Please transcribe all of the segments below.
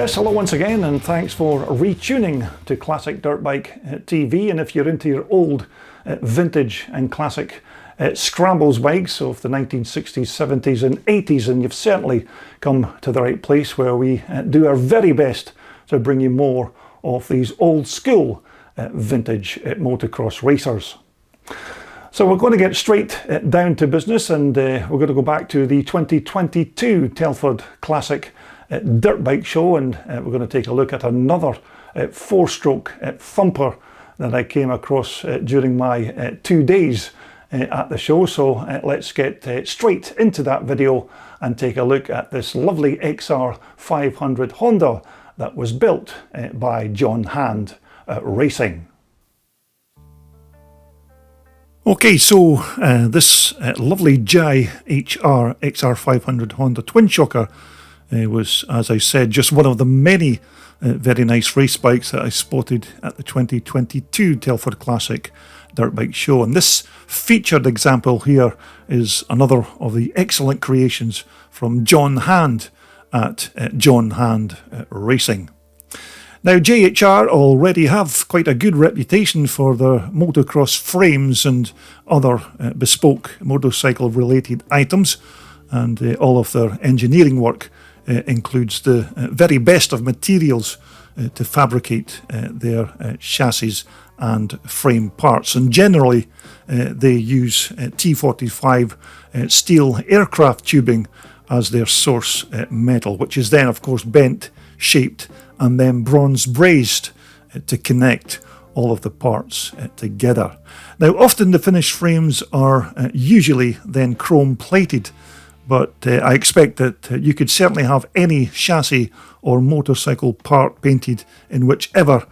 Yes, hello once again, and thanks for retuning to Classic Dirt Bike TV. And if you're into your old vintage and classic scrambles bikes of the 1960s, 70s and 80s, and you've certainly come to the right place, where we do our very best to bring you more of these old school vintage motocross racers. So we're going to get straight down to business, and we're going to go back to the 2022 Telford Classic Dirt Bike Show, and we're going to take a look at another four-stroke thumper that I came across during my 2 days at the show. So let's get straight into that video and take a look at this lovely XR500 Honda that was built by John Hand Racing. Okay, so this lovely HR XR500 Honda twin shocker was, as I said, just one of the many very nice race bikes that I spotted at the 2022 Telford Classic Dirt Bike Show. And this featured example here is another of the excellent creations from John Hand at John Hand Racing. Now, JHR already have quite a good reputation for their motocross frames and other bespoke motorcycle related items, and all of their engineering work includes the very best of materials to fabricate their chassis and frame parts. And generally they use T45 steel aircraft tubing as their source metal, which is then of course bent, shaped and then bronze brazed to connect all of the parts together. Now, often the finished frames are usually then chrome plated, but I expect that you could certainly have any chassis or motorcycle part painted in whichever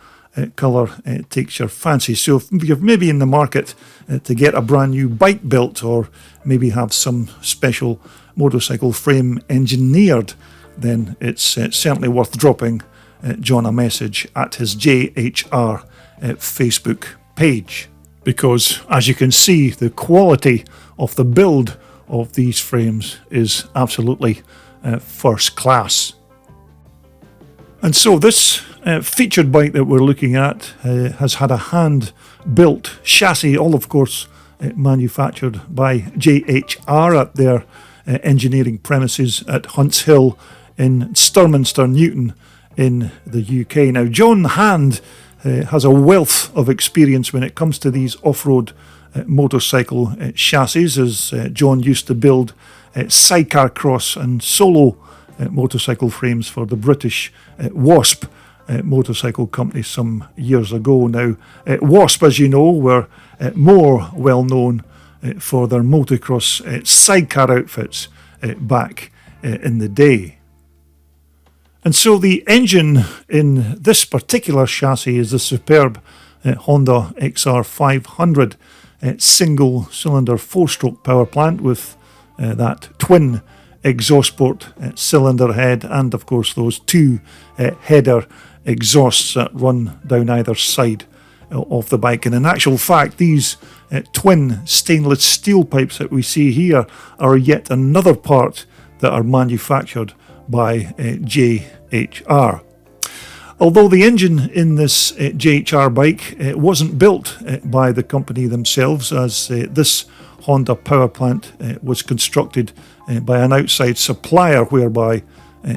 colour takes your fancy. So if you're maybe in the market to get a brand new bike built, or maybe have some special motorcycle frame engineered, then it's certainly worth dropping John a message at his JHR Facebook page, because as you can see, the quality of the build of these frames is absolutely first class. And so this featured bike that we're looking at has had a hand-built chassis, all of course manufactured by JHR at their engineering premises at Hunts Hill in Sturminster, Newton in the UK. Now, John Hand has a wealth of experience when it comes to these off-road motorcycle chassis, as John used to build sidecar cross and solo motorcycle frames for the British Wasp motorcycle company some years ago. Now, Wasp, as you know, were more well known for their motocross sidecar outfits back in the day. And so the engine in this particular chassis is the superb Honda XR500 single cylinder four-stroke power plant with that twin exhaust port cylinder head, and of course those two header exhausts that run down either side of the bike. And in actual fact, these twin stainless steel pipes that we see here are yet another part that are manufactured by JHR. Although the engine in this JHR bike wasn't built by the company themselves, as this Honda power plant was constructed by an outside supplier, whereby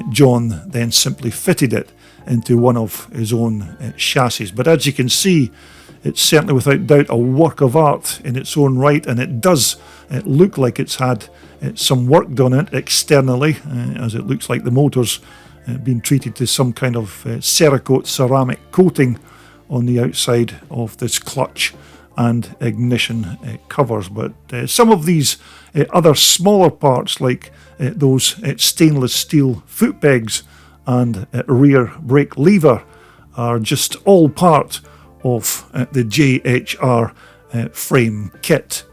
John then simply fitted it into one of his own chassis. But as you can see, it's certainly without doubt a work of art in its own right, and it does look like it's had some work done it externally, as it looks like the motor's been treated to some kind of Cerakote ceramic coating on the outside of this clutch and ignition covers. But some of these other smaller parts, like those stainless steel foot pegs and rear brake lever, are just all part of the JHR frame kit.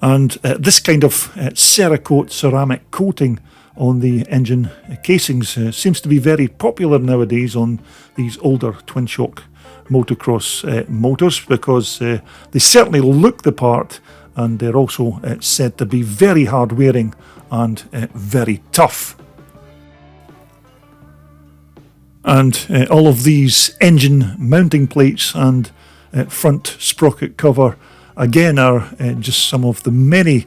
And this kind of Cerakote ceramic coating on the engine casings seems to be very popular nowadays on these older twin shock motocross motors, because they certainly look the part, and they're also said to be very hard wearing and very tough. And all of these engine mounting plates and front sprocket cover again are just some of the many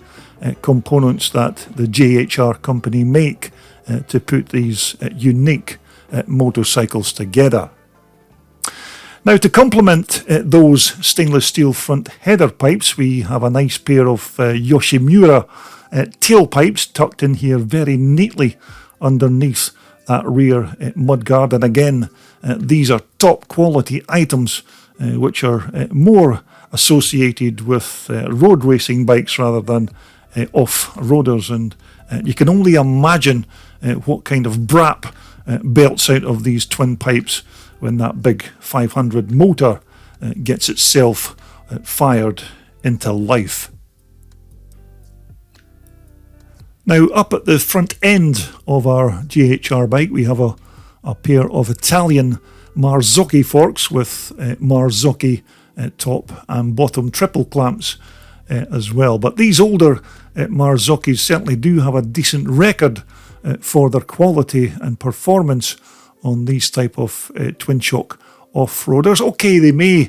components that the JHR company make to put these unique motorcycles together. Now, to complement those stainless steel front header pipes, we have a nice pair of Yoshimura tailpipes tucked in here very neatly underneath that rear mudguard. And again, these are top quality items which are more associated with road racing bikes rather than off-roaders. And you can only imagine what kind of brap belts out of these twin pipes when that big 500 motor gets itself fired into life. Now, up at the front end of our JHR bike, we have a pair of Italian Marzocchi forks with Marzocchi top and bottom triple clamps as well. But these older Marzoccis certainly do have a decent record for their quality and performance on these type of twin shock off-roaders. Okay, they may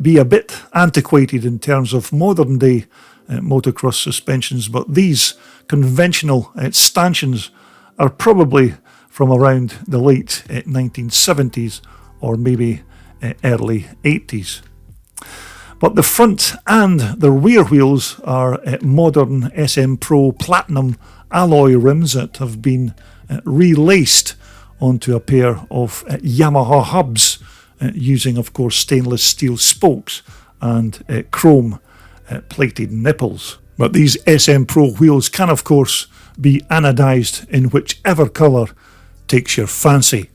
be a bit antiquated in terms of modern day motocross suspensions, but these conventional stanchions are probably from around the late 1970s or maybe early 80s. But the front and the rear wheels are modern SM Pro Platinum alloy rims that have been relaced onto a pair of Yamaha hubs using, of course, stainless steel spokes and chrome plated nipples. But these SM Pro wheels can, of course, be anodized in whichever colour takes your fancy.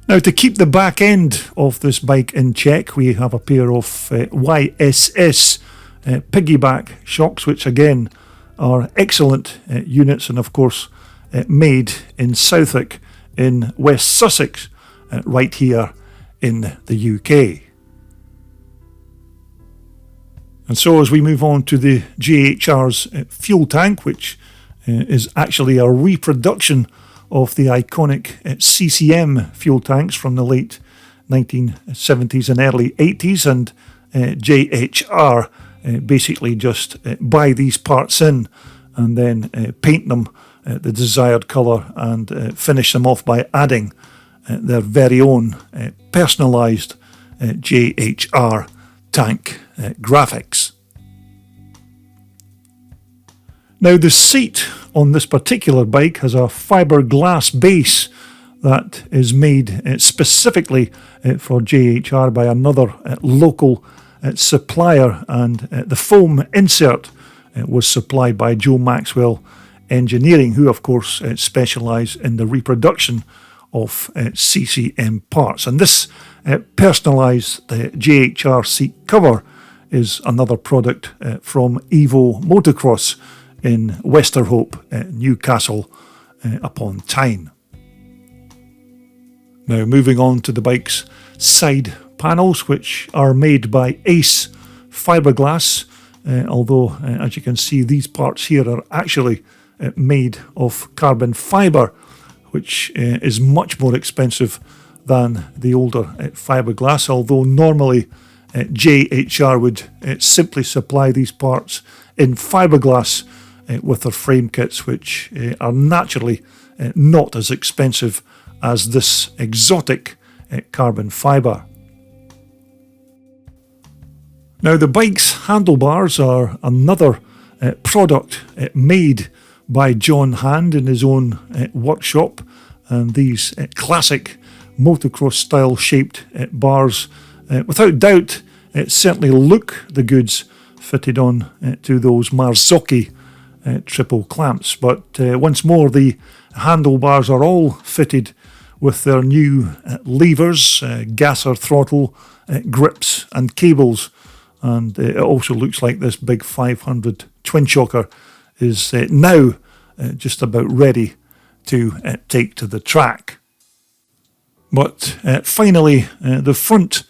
Now, to keep the back end of this bike in check, we have a pair of YSS piggyback shocks, which again are excellent units and, of course, made in Southwark in West Sussex, right here in the UK. And so as we move on to the JHR's fuel tank, which is actually a reproduction of the iconic CCM fuel tanks from the late 1970s and early 80s, and JHR basically just buy these parts in and then paint them the desired colour and finish them off by adding their very own personalised JHR tank graphics. Now, the seat on this particular bike has a fiberglass base that is made specifically for JHR by another local supplier, and the foam insert was supplied by Joe Maxwell Engineering, who of course specialise in the reproduction of CCM parts. And this personalised JHR seat cover is another product from Evo Motocross in Westerhope, Newcastle upon Tyne. Now, moving on to the bike's side panels, which are made by Ace Fiberglass, although as you can see, these parts here are actually made of carbon fibre, which is much more expensive than the older fiberglass, although normally JHR would simply supply these parts in fiberglass with their frame kits, which are naturally not as expensive as this exotic carbon fibre. Now, the bike's handlebars are another product made by John Hand in his own workshop, and these classic motocross style shaped bars without doubt certainly look the goods fitted on to those Marzocchi triple clamps, but once more the handlebars are all fitted with their new levers, gasser throttle, grips and cables, and it also looks like this big 500 twin shocker is now just about ready to take to the track. But finally, the front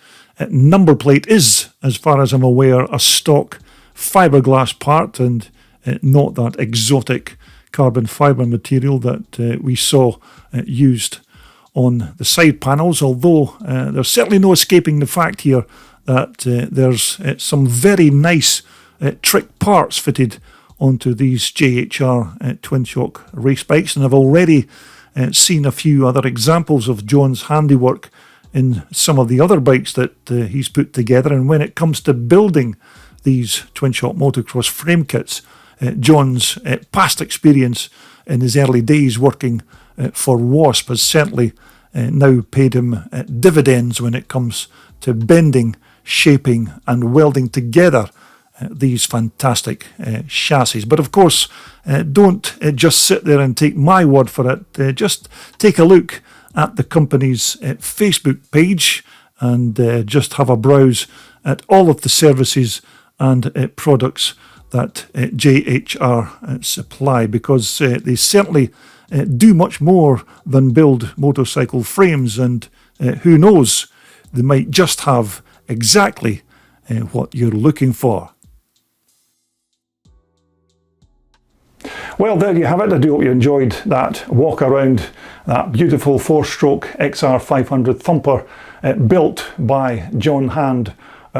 number plate is, as far as I'm aware, a stock fiberglass part and not that exotic carbon fibre material that we saw used on the side panels, although there's certainly no escaping the fact here that there's some very nice trick parts fitted onto these JHR twin shock race bikes, and I've already seen a few other examples of John's handiwork in some of the other bikes that he's put together. And when it comes to building these twin shock motocross frame kits, John's past experience in his early days working for Wasp has certainly now paid him dividends when it comes to bending, shaping and welding together these fantastic chassis. But of course, don't just sit there and take my word for it. Just take a look at the company's Facebook page and just have a browse at all of the services and products that JHR supply, because they certainly do much more than build motorcycle frames, and who knows, they might just have exactly what you're looking for. Well, there you have it. I do hope you enjoyed that walk around that beautiful 4-stroke XR500 thumper built by John Hand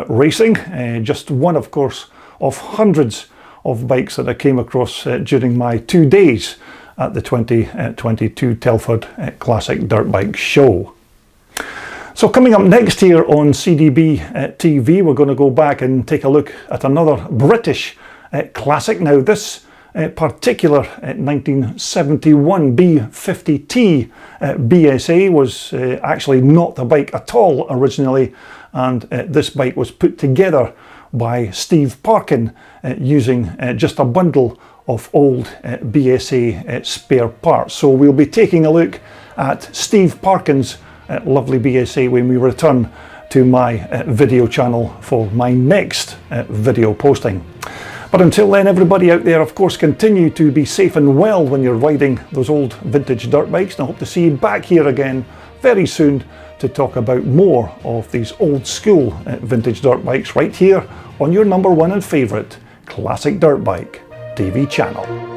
Racing. Just one, of course, of hundreds of bikes that I came across during my 2 days at the 2022 Telford Classic Dirt Bike Show. So coming up next here on CDB TV, we're going to go back and take a look at another British classic. Now this particular 1971 B50T BSA was actually not the bike at all originally, and this bike was put together by Steve Parkin using just a bundle of old BSA spare parts. So we'll be taking a look at Steve Parkin's lovely BSA when we return to my video channel for my next video posting. But until then, everybody out there, of course, continue to be safe and well when you're riding those old vintage dirt bikes, and I hope to see you back here again very soon to talk about more of these old school vintage dirt bikes right here on your #1 and favourite Classic Dirt Bike TV channel.